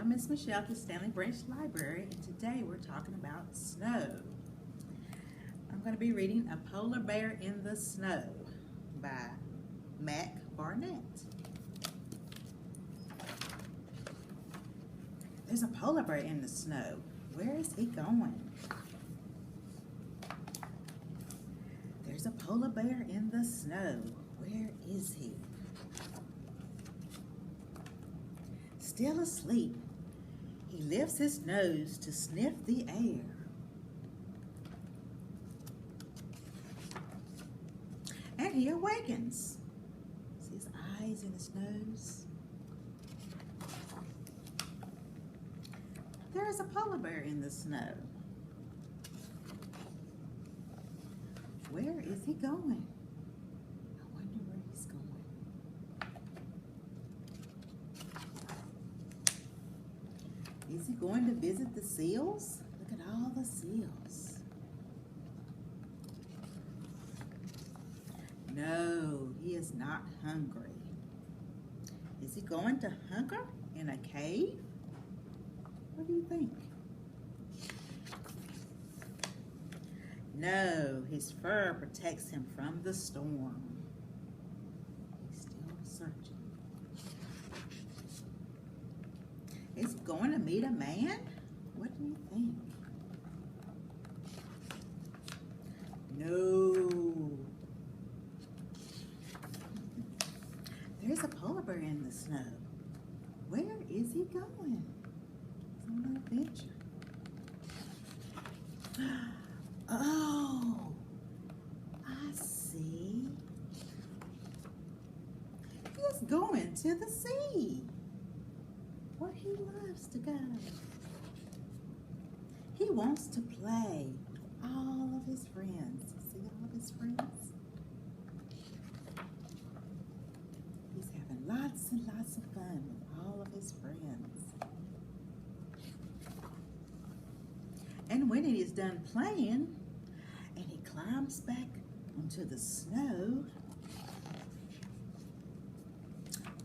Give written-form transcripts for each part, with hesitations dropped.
I'm Miss Michelle at the Stanley Branch Library, and today we're talking about snow. I'm going to be reading A Polar Bear in the Snow by Barnett. There's a polar bear in the snow. Where is he going? There's a polar bear in the snow. Where is he? Still asleep, he lifts his nose to sniff the air. And he awakens. See his eyes and his nose. There is a polar bear in the snow. Where is he going? I wonder where he's going. Is he going to visit the seals? Look at all the seals. No, he is not hungry. Is he going to hunker in a cave? What do you think? No, his fur protects him from the storm. He's still searching. Is he going to meet a man? What do you think? No. There's a polar bear in the snow. Where is he going? He's on an adventure. Oh, I see. He's going to the sea, where he loves to go. He wants to play with all of his friends. See all of his friends? He's having lots and lots of fun with all of his friends. And when he is done playing, and he climbs back onto the snow,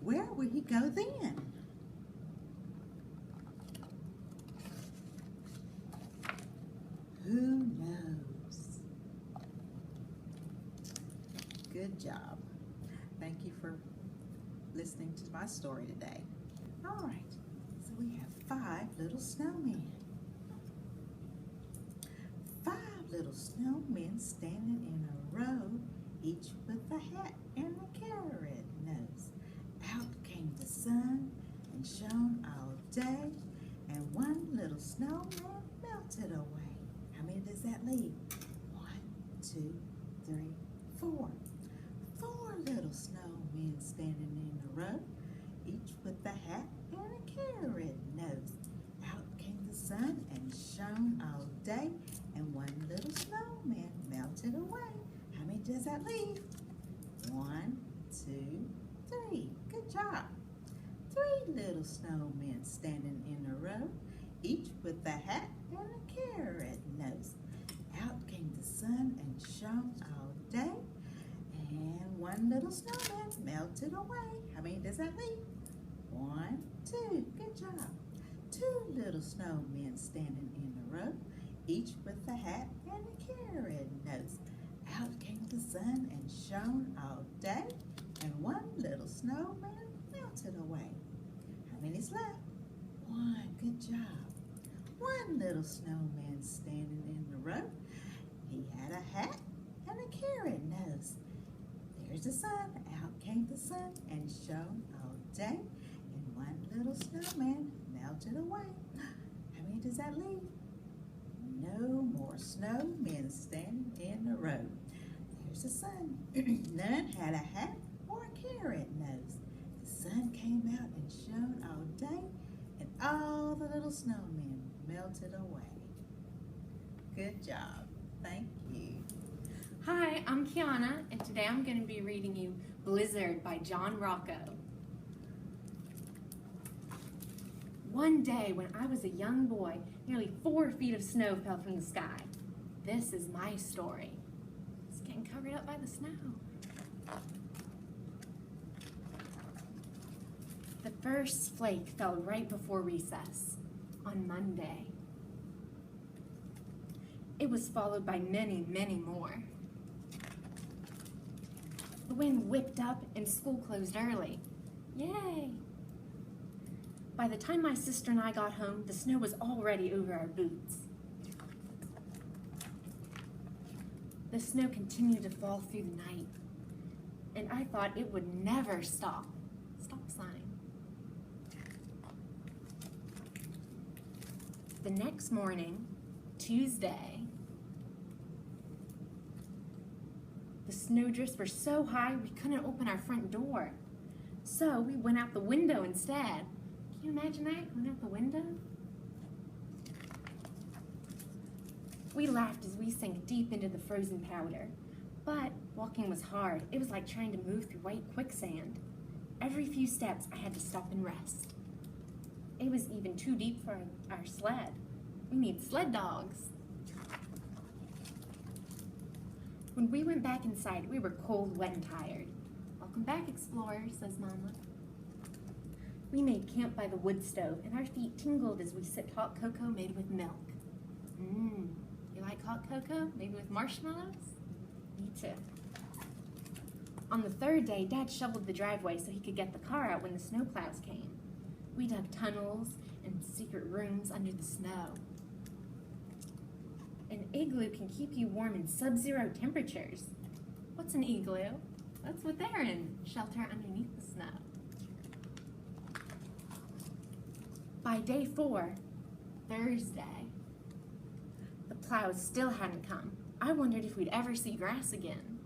where will he go then? Who knows? Good job. Thank you for listening to my story today. All right, so we have 5 little snowmen. 5 little snowmen standing in a row, each with a hat and a carrot nose. Out came the sun and shone all day, and one little snowman melted away. How many does that leave? 1, 2, 3, 4. 4 little snowmen standing in a row, each with a hat and a carrot nose. Out came the sun and shone all day, and one little snowman melted away. How many does that leave? 1, 2, 3. Good job. 3 little snowmen standing in a row, each with a hat and a carrot nose. Out came the sun and shone all day, and one little snowman melted away. How many does that leave? 1, 2. Good job. 2 little snowmen standing in a row, each with a hat and a carrot nose. Out came the sun and shone all day, and one little snowman melted away. How many's left? 1. Good job. 1 little snowman standing in the row. He had a hat and a carrot nose. There's the sun. Out came the sun and shone all day, and one little snowman melted away. How many does that leave? No more snowmen standing in a row. There's the sun. None had a hat or a carrot nose. The sun came out and shone all day, and all the little snowmen melted away. Good job. Thank you. Hi, I'm Kianna, and today I'm going to be reading you Blizzard by Rocco. One day when I was a young boy, nearly 4 feet of snow fell from the sky. This is my story. It's getting covered up by the snow. The first flake fell right before recess, on Monday. It was followed by many, many more. The wind whipped up and school closed early. Yay! By the time my sister and I got home, the snow was already over our boots. The snow continued to fall through the night, and I thought it would never stop. Stop sign. The next morning, Tuesday, the snowdrifts were so high we couldn't open our front door. So we went out the window instead. Can you imagine that? Going out the window? We laughed as we sank deep into the frozen powder. But walking was hard. It was like trying to move through white quicksand. Every few steps I had to stop and rest. It was even too deep for our sled. We need sled dogs. When we went back inside, we were cold, wet, and tired. Welcome back, explorers, says Mama. We made camp by the wood stove, and our feet tingled as we sipped hot cocoa made with milk. You like hot cocoa? Maybe with marshmallows? Me too. On the third day, Dad shoveled the driveway so he could get the car out when the snowplows came. We dug tunnels and secret rooms under the snow. An igloo can keep you warm in sub-zero temperatures. What's an igloo? That's what they're in, shelter underneath the snow. By day 4, Thursday, the plows still hadn't come. I wondered if we'd ever see grass again.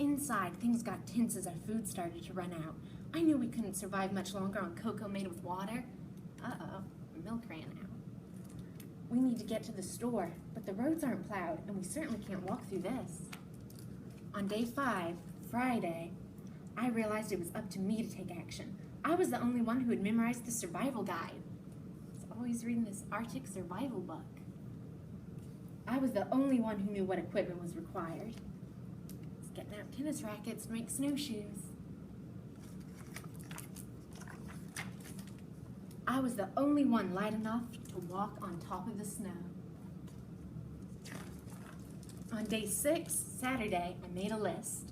Inside, things got tense as our food started to run out. I knew we couldn't survive much longer on cocoa made with water. Uh-oh, milk ran out. We need to get to the store, but the roads aren't plowed, and we certainly can't walk through this. On day 5, Friday, I realized it was up to me to take action. I was the only one who had memorized the survival guide. I was always reading this Arctic survival book. I was the only one who knew what equipment was required. It's getting out tennis rackets to make snowshoes. I was the only one light enough to walk on top of the snow. On day 6, Saturday, I made a list.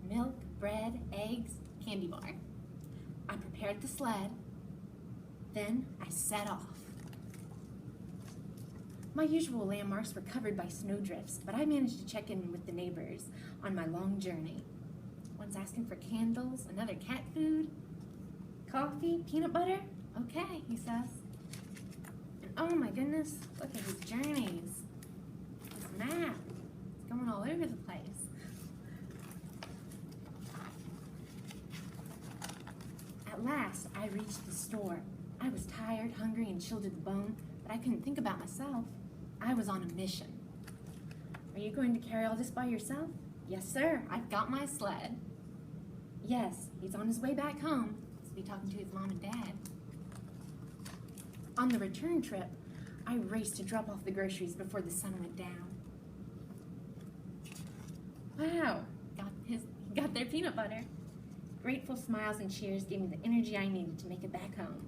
Milk, bread, eggs, candy bar. I prepared the sled. Then I set off. My usual landmarks were covered by snowdrifts, but I managed to check in with the neighbors on my long journey. One's asking for candles, another cat food, coffee, peanut butter. Okay, he says. And oh my goodness, look at his journeys. This map, it's going all over the place. At last, I reached the store. I was tired, hungry, and chilled to the bone, but I couldn't think about myself. I was on a mission. Are you going to carry all this by yourself? Yes, sir. I've got my sled. Yes, he's on his way back home. He'll be talking to his mom and dad. On the return trip, I raced to drop off the groceries before the sun went down. Wow, got their peanut butter. Grateful smiles and cheers gave me the energy I needed to make it back home.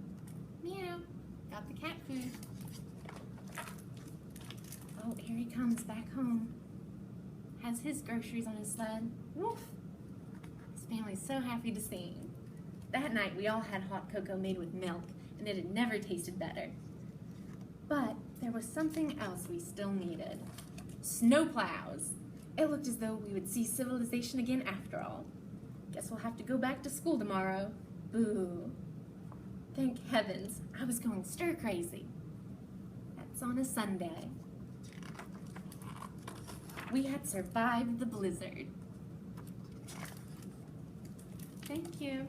Meow, got the cat food. Oh, here he comes back home. Has his groceries on his sled. Woof. His family's so happy to see him. That night, we all had hot cocoa made with milk, and it had never tasted better. But there was something else we still needed. Snowplows. It looked as though we would see civilization again after all. Guess we'll have to go back to school tomorrow. Boo. Thank heavens, I was going stir crazy. That's on a Sunday. We had survived the blizzard. Thank you.